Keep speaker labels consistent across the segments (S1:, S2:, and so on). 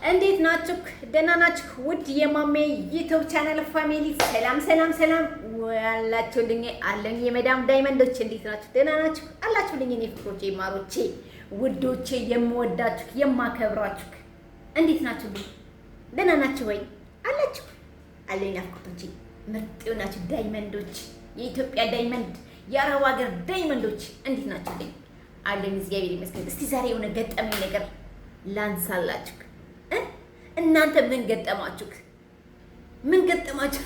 S1: እንዴት ናችሁ? ደህና ናችሁ? ውድ የማሜ ዩቲዩብ ቻናል ፋሚሊ ሰላም ሰላም ሰላም አላችሁልኝ አለኝ። የመዳም ዳይመንዶች እንዴት ናችሁ? ደህና ናችሁ አላችሁልኝ? እኔ ፍቅሮቼ፣ ማሮቼ፣ ውዶቼ፣ የምወዳችሁ የማከብራችሁ እንዴት ናችሁ? ደህና ናችሁ ወይ? አላችሁ አለኝ። ናፍቆቶቼ ምርጥ ናችሁ ዳይመንዶች፣ የኢትዮጵያ ዳይመንድ፣ የአረብ ሀገር ዳይመንዶች እንዴት ናችሁ? አለኝ። እግዚአብሔር ይመስገን። እስቲ ዛሬ የሆነ ገጠመኝ ነገር ላንሳላችሁ። እናንተ ምን ገጠማችሁ? ምን ገጠማችሁ?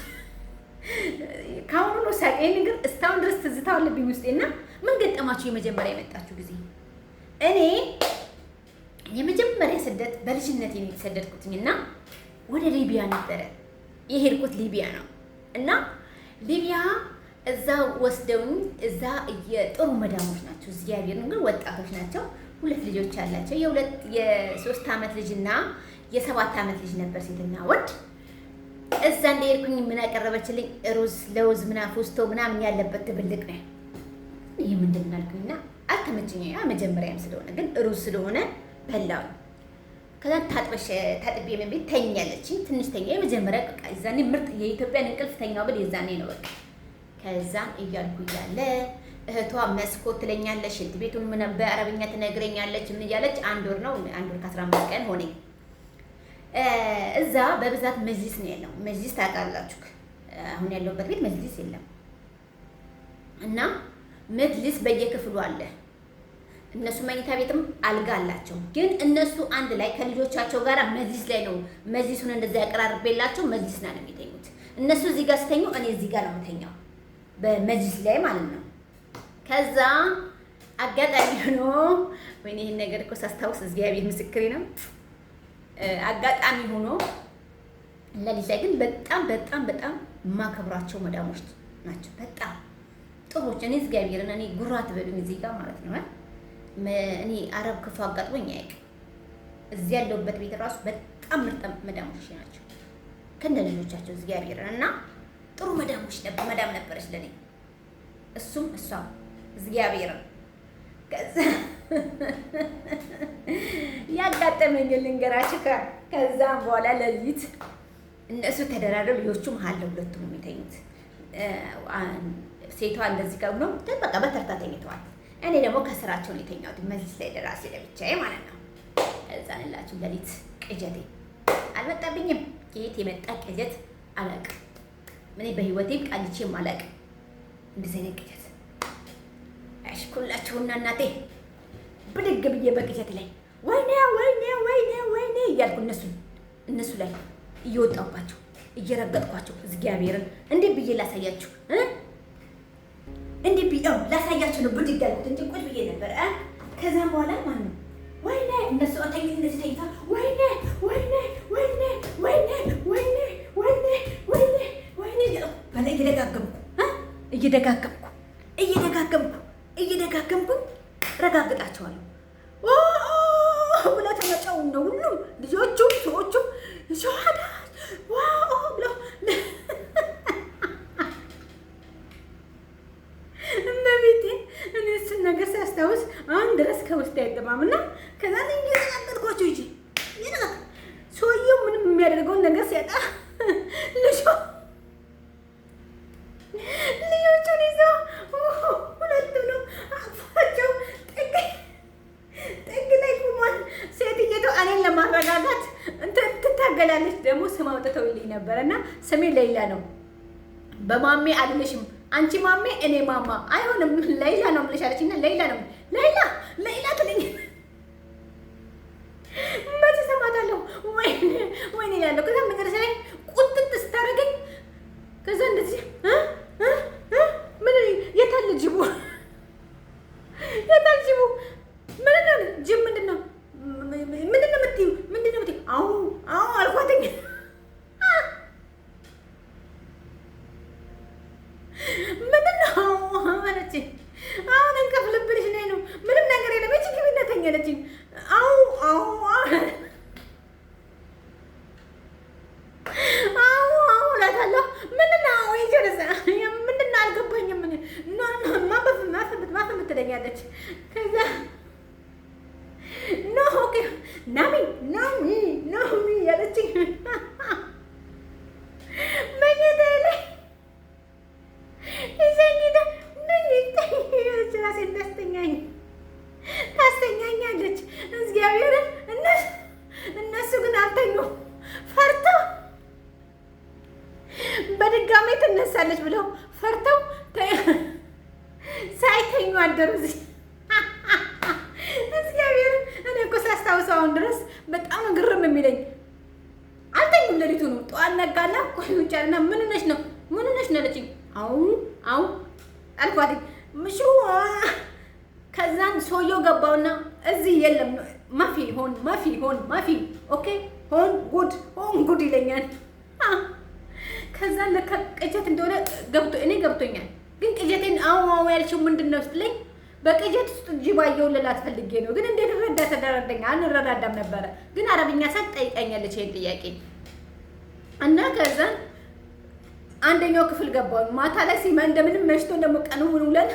S1: ካሁኑ ነው ሳቄ ነገር እስካሁን ድረስ ትዝታው አለብኝ ውስጤና ምን ገጠማችሁ? የመጀመሪያ የመጣችሁ ጊዜ እኔ የመጀመሪያ ስደት በልጅነቴ ነው የተሰደድኩትኝና ወደ ሊቢያ ነበረ የሄድኩት። ሊቢያ ነው እና ሊቢያ እዛ ወስደውኝ እዛ የጥሩ መዳሞች ናቸው። እግዚአብሔር ነው ግን ወጣቶች ናቸው። ሁለት ልጆች አላቸው። የ3 ዓመት ልጅና የ7 ዓመት ልጅ ነበር፣ ሴትና ወንድ። እዛ እንደሄድኩኝ ምን ያቀረበችልኝ ሩዝ፣ ለውዝ፣ ፉስቶ ምናምን ያለበት ትብልቅ ነው። ይሄ ምንድን ነው አልኩኝና አልተመቸኝም። ያ መጀመሪያም ስለሆነ ግን ሩዝ ስለሆነ በላው። ከዛ ታጥቤ ምን ቤት ተኛለች። ትንሽ ተኛ። የመጀመሪያ በቃ እዛኔ ምርጥ የኢትዮጵያን እንቅልፍ ተኛው ብል የዛኔ ነው በቃ። ከዛም እያልኩ እያለ እህቷ መስኮት ትለኛለች፣ ሽንት ቤቱን ምን በአረብኛ ትነግረኛለች። ምን እያለች አንድ ወር ከ15 ቀን ሆነኝ። እዛ በብዛት መጅሊስ ነው ያለው። መጅሊስ ታውቃላችሁ? አሁን ያለሁበት ቤት መጅሊስ የለም እና መጅሊስ በየክፍሉ አለ። እነሱ መኝታ ቤትም አልጋ አላቸው። ግን እነሱ አንድ ላይ ከልጆቻቸው ጋር መጅሊስ ላይ ነው። መጅሊሱን እንደዛ ያቀራርቤላቸው መጅሊስ ነው የሚተኙት። እነሱ እዚህ ጋር ሲተኙ እኔ እዚህ ጋር ነው የምተኛው፣ በመጅሊስ ላይ ማለት ነው። ከዛ አጋጣሚ ሆኖ ወይኔ ይሄን ነገር እኮ ሳስታውስ እግዚአብሔር ምስክሬ ነው። አጋጣሚ ሆኖ ለሊት ላይ ግን በጣም የማከብራቸው መዳሞች ናቸው። በጣም ጥሩዎች። እኔ እግዚአብሔርን እኔ ጉራት በሉኝ እዚህ ጋር ማለት ነው። እኔ አረብ ክፉ አጋጥሞኝ አያውቅም። እዚህ ያለሁበት ቤት ራሱ በጣም ምርጥ መዳሞች ናቸው ከእንደ ልጆቻቸው እግዚአብሔርን እና ጥሩ መዳም ነበረች ለኔ። እሱም እሷም እግዚአብሔርን። ከዛ ያጋጠመኝ ልንገራችሁ። ከዛም በኋላ ለሊት እነሱ ተደራረብ ልጆቹ መሀል ለሁለቱም የሚተኙት። ሴቷ እንደዚህ ጋር ነው በቃ በተርታ ተኝተዋል። እኔ ደግሞ ከስራቸው ነው የተኛሁት መጅሊስ ላይ ደራሴ ለብቻዬ ማለት ነው። ከዛን እላችሁ ለሊት ቅጀቴ አልመጣብኝም። ከየት የመጣ ቅጀት አላውቅም። እኔ በህይወቴም ቃልቼም አላውቅም እንደዚህ አይነት ቅጀት። አሽኩላችሁና እናቴ ብድግ ብዬ በቅጀት ላይ ወይኔ እያልኩ እነሱ ላይ እየወጣሁባቸው እየረገጥኳቸው እግዚአብሔርን እንዴት ብዬ ላሳያችሁ? እንዴት ብዬ ላሳያችሁ ነው ብድግ ያልኩት እንጂ ቁጭ ብዬ ነበር። ከዛም በኋላ ማለት ነው ወይኔ እነሱ አታኝ እንደዚህ ተይታ ወይኔ በላይ እየደጋገምኩ ረጋግጣቸዋለሁ። ብለው ተመጫው ነው ሁሉም ልጆቹም ሰዎቹም ሸዋዳ ብለው እመቤቴ። እኔ እሱን ነገር ሲያስታውስ አሁን ድረስ ከውስጥ አይጠማምና ከዛ እየተናገርኳቸው ይዤ ሰውየው ምንም የሚያደርገውን ነገር ሲያጣ ልጆቹን ይዘው ሁለቱ ነው አፏቸው ጥግ ላይ ቁሟል። ሴትየቱ እኔን ለማረጋጋት ትታገላለች። ደግሞ ስም አውጥተውልኝ ነበረና ስሜ ሌላ ነው። በማሜ አልልሽም አንቺ ማሜ እኔ ማማ አይሆንም ሌላ ነው የምልሽ አለችኝና ሌላ ትለኝ። መቼ እሰማታለሁ? ወይኔ እላለሁ። ከዛ መጨረሻ ላይ ቁጥጥ ስታደርገኝ ከዛ እንደዚህ ምን የታለ ጅቡ? ምንድን ነው ጅብ? ምንድን ነው የምትይው? አዎ አልኳትኝ። ምንድን ነው አለችኝ። አሁን እንከፍልብልሽ ነው ምንም ነገር የለም እቺ ግቢና ተኝ አለችኝ። አዎ እላታለሁ። ምንድን ነው አልገባኝም። ማፈ ትለኛለች። ከዛ ናሚ ትመለሳለች ብለው ፈርተው ሳይተኙ አደሩ። እግዚአብሔር እኔ እኮ ሳስታውሰው አሁን ድረስ በጣም ግርም የሚለኝ አልተኙም። ሌሊቱን ጠዋት ነጋና ቆይ ውጫልና ምን ሆነሽ ነው አለችኝ። አው አልኳት ምሹ። ከዛን ሰውየው ገባውና እዚህ የለም ማፊ ኦኬ ሆን ጉድ ይለኛል። ከዛን ለካ ቅጀት እንደሆነ ገብቶኛል። ግን ቅጀቴን አው ያልሽው ምንድን ነው ስትለኝ በቅጀት ውስጥ ጅብ አየሁ ልላት ፈልጌ ነው። ግን እንዴት ረዳ ተደረደኛ አንረዳዳም ነበረ። ግን አረብኛ ሳት ጠይቀኛለች ይሄን ጥያቄ እና ከዛን አንደኛው ክፍል ገባሁ። ማታ ላይ ሲማ እንደምንም መሽቶ ደግሞ ቀኑ ምን ውለን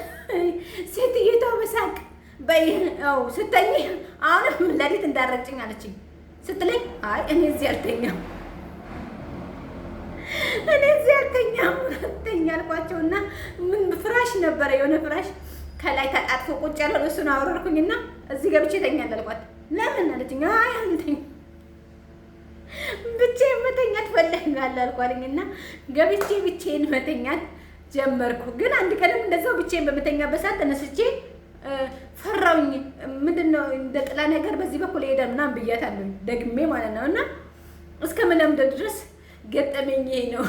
S1: ሴትየቷ በሳቅ በይው ስተኝ አሁንም ለሊት እንዳረጭኝ አለችኝ። ስትለኝ አይ እኔ እዚህ አልተኛም አልኳቸውና ምን ፍራሽ ነበረ የሆነ ፍራሽ ከላይ ተጣጥፎ ቁጭ ያለው እሱን አወረድኩኝና እዚህ ገብቼ ተኛለሁ አልኳት። ለምን አለችኝ። አይ አንተኝ ብቻዬን መተኛት ፈልጋለሁ አልኳልኝና ገብቼ ብቻዬን መተኛት ጀመርኩ። ግን አንድ ቀንም እንደዛው ብቻዬን በመተኛበት ሰዓት ተነስቼ ፈራውኝ። ምንድነው እንደ ጥላ ነገር በዚህ በኩል ሄደ ምናምን ብያታለሁ ደግሜ ማለት ነው። እና እስከ መለምደ ድረስ ገጠመኝ ይሄ ነው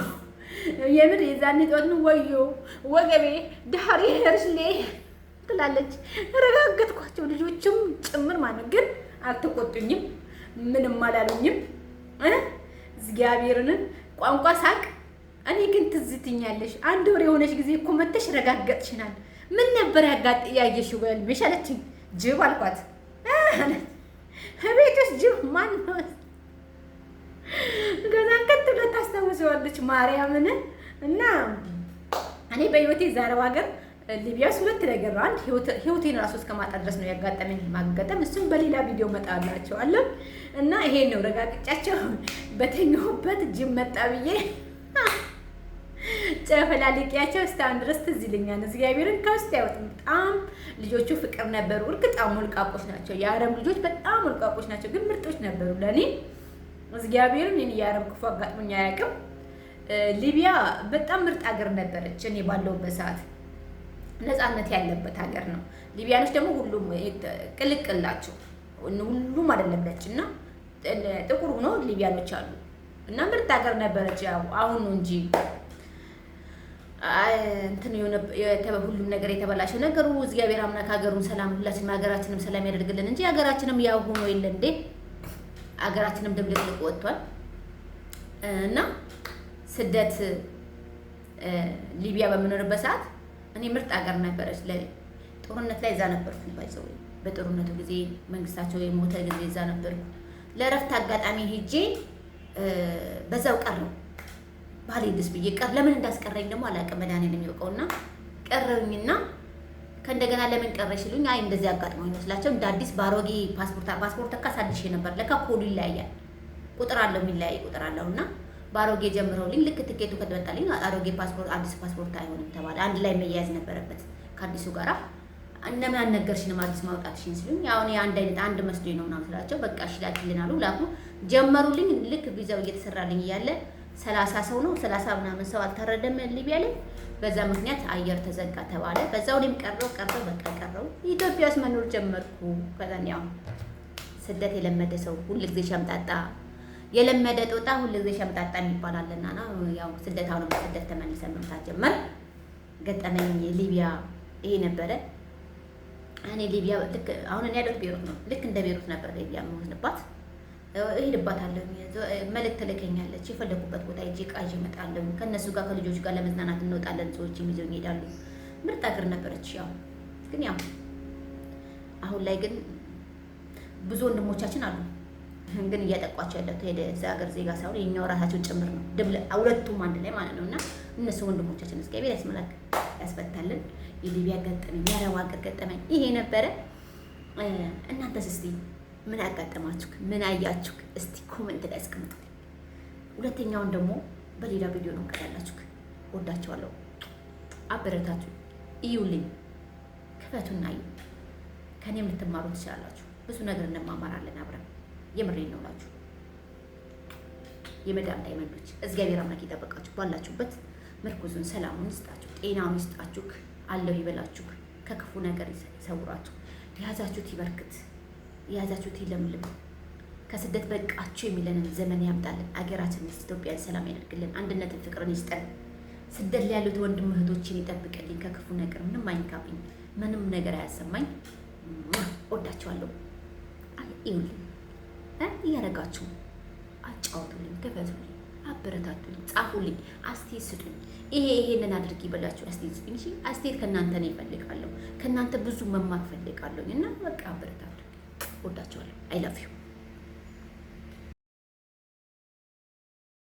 S1: የምር። የዛኔ ጠዋት ነው ወዮ ወገቤ ዳሪ ሄርስሌ ትላለች። ረጋገጥኳቸው ልጆችም ጭምር ማለት ግን አልተቆጡኝም፣ ምንም አላሉኝም። እግዚአብሔርን ቋንቋ ሳቅ። እኔ ግን ትዝትኛለሽ አንድ ወር የሆነች ጊዜ እኮ መተሽ ረጋገጥሽናል። ምን ነበር ያየሽው በልብሽ አለችኝ። ጅብ አልኳት። ቤት ውስጥ ጅብ ማን ነው? ገዛን ከትለ ታስታውሰዋለች ማርያምን። እና እኔ በህይወቴ ዛሬው ሀገር ሊቢያ ውስጥ ሁለት ነገር ነው። አንድ ህይወቴን ራሱ እስከማጣ ድረስ ነው ያጋጠመኝ ማጋጠም። እሱም በሌላ ቪዲዮ መጣላቸዋለሁ። እና ይሄን ነው ረጋግጫቸው በተኛሁበት ጅብ መጣ ብዬ ጨፈላልቂያቸው እስካሁን ድረስ ትዝ ይለኛል። እግዚአብሔርን ከውስጥ ያወጣም። በጣም ልጆቹ ፍቅር ነበሩ። እርግጥ ሙልቃቆች ናቸው፣ የአረብ ልጆች በጣም ሙልቃቆች ናቸው፣ ግን ምርጦች ነበሩ ለእኔ። እግዚአብሔርን እኔ የአረብ ክፉ አጋጥሞኝ አያውቅም። ሊቢያ በጣም ምርጥ ሀገር ነበረች። እኔ ባለሁበት ሰዓት ነፃነት ያለበት ሀገር ነው። ሊቢያኖች ደግሞ ሁሉም ቅልቅላቸው ሁሉም አይደለም ነጭ እና ጥቁር ሆኖ ሊቢያኖች አሉ እና ምርጥ ሀገር ነበረች። ያው አሁን ነው እንጂ እንትን የሆነ ሁሉም ነገር የተበላሸው ነገሩ። እግዚአብሔር አምላክ ሀገሩን ሰላም፣ ሁላችንም ሀገራችንም ሰላም ያደርግልን እንጂ ሀገራችንም ያው ሆኖ የለ እንዴ? ሀገራችንም ድብልቅልቅ ወጥቷል እና ስደት ሊቢያ በምኖርበት ሰዓት እኔ ምርጥ ሀገር ነበረች። ጦርነት ላይ እዛ ነበርኩ። ባይዘው በጦርነቱ ጊዜ መንግስታቸው የሞተ ጊዜ እዛ ነበርኩ። ለእረፍት አጋጣሚ ሄጄ በዛው ቀረው ባልሄድስ ብዬ ለምን እንዳስቀረኝ ደግሞ አላውቅም። መድኃኒዓለም የሚያውቀውና ቀረውኝና ከእንደገና ለምን ቀረሽ ሲሉኝ አይ እንደዚህ አጋጥመው ይመስላቸው እንደ አዲስ ባሮጌ ፓስፖርት ተካሳድሽ ነበር። ለካ ኮዱ ይለያያል፣ ቁጥር አለው፣ የሚለያይ ቁጥር አለውና ባሮጌ ጀምረውልኝ ልክ ትኬቱ ከተመጣልኝ አሮጌ ፓስፖርት አዲስ ፓስፖርት አይሆንም ተባለ። አንድ ላይ መያያዝ ነበረበት ከአዲሱ ጋራ። እንደምን አልነገርሽንም አዲስ ማውጣትሽን ሲሉኝ ያው እኔ አንድ አይነት አንድ መስሎኝ ነው ምናምን ስላቸው በቃ እሺ ላኪልን አሉ። ላኩ፣ ጀመሩልኝ። ልክ ቪዛው እየተሰራልኝ እያለ 30 ሰው ነው 30 ምናምን ሰው አልታረደም ሊቢያ ላይ። በዛ ምክንያት አየር ተዘጋ ተባለ። በዛው እኔም ቀረው በቃ ቀረው። ኢትዮጵያ ውስጥ መኖር ጀመርኩ። ከዛን ያው ስደት የለመደ ሰው ሁልጊዜ ሸምጣጣ፣ የለመደ ጦጣ ሁልጊዜ ሸምጣጣ የሚባላልና ነው። ያው ስደት አሁን ስደት ተመልሰን መምጣት ጀመር። ገጠመኝ ሊቢያ ይሄ ነበረ። እኔ ሊቢያ ልክ አሁን እኔ ያለሁት ቤሩት ነው። ልክ እንደ ቤሩት ነበር ሊቢያ የምወስንባት። እሄድባታለሁ፣ መልእክት ትልከኛለች። የፈለኩበት ቦታ ሂጅ ዕቃ ይዤ እመጣለሁ። ከእነሱ ጋር ከልጆች ጋር ለመዝናናት እንወጣለን። ሰዎች ይዘውኝ ይሄዳሉ። ምርጥ ሀገር ነበረች። ያው ግን ያው አሁን ላይ ግን ብዙ ወንድሞቻችን አሉ፣ ግን እያጠቋቸው ያለው የዛ ሀገር ዜጋ ሳይሆን የኛው ራሳቸው ጭምር ነው። ሁለቱም አንድ ላይ ማለት ነው። እና እነሱ ወንድሞቻችን እግዚአብሔር ያስመላክ ያስፈታልን። የሊቢያ ገጠመኝ፣ የአረብ ሀገር ገጠመኝ ይሄ ነበረ። እናንተስ እስቲ ምን አጋጠማችሁ? ምን አያችሁ? እስቲ ኮሜንት ላይ አስቀምጡ። ሁለተኛውን ደግሞ በሌላ ቪዲዮ ነው እንቀዳላችሁ። ወዳችኋለሁ። አበረታቱ፣ እዩልኝ፣ ክፈቱና እዩ። ከኔ የምትማሩ ትችላላችሁ። ብዙ ነገር እንማማራለን አብረን። የምሬን ነው እላችሁ። የመዳም ዳይመንዶች እግዚአብሔር አምላክ ይጠብቃችሁ ባላችሁበት። ምርኩዙን ሰላሙን ይስጣችሁ፣ ጤናውን ይስጣችሁ፣ አለሁ ይበላችሁ፣ ከክፉ ነገር ይሰውራችሁ፣ የያዛችሁት ይበርክት፣ የያዛችሁት ይለምልም። ከስደት በቃችሁ የሚለንን ዘመን ያምጣልን። አገራችን ኢትዮጵያን ሰላም ያደርግልን። አንድነትን ፍቅርን ይስጠን። ስደት ላይ ያሉት ወንድም እህቶችን ይጠብቅልኝ። ከክፉ ነገር ምንም አይንካብኝ፣ ምንም ነገር አያሰማኝ። ወዳችኋለሁ። ይሁንልኝ እያደረጋችሁ አጫውቱልኝ፣ ክፈቱልኝ፣ አበረታቱልኝ፣ ጻፉልኝ፣ አስተያየት ስጡኝ። ይሄንን አድርጊ ብላችሁ አስተያየት ስጡኝ። እሺ አስተያየት ከእናንተ ነው ይፈልጋለሁ። ከእናንተ ብዙ መማር ፈልጋለሁ እና በቃ አበረታቱልኝ። ወዳችኋለሁ። አይ ላቭ ዩ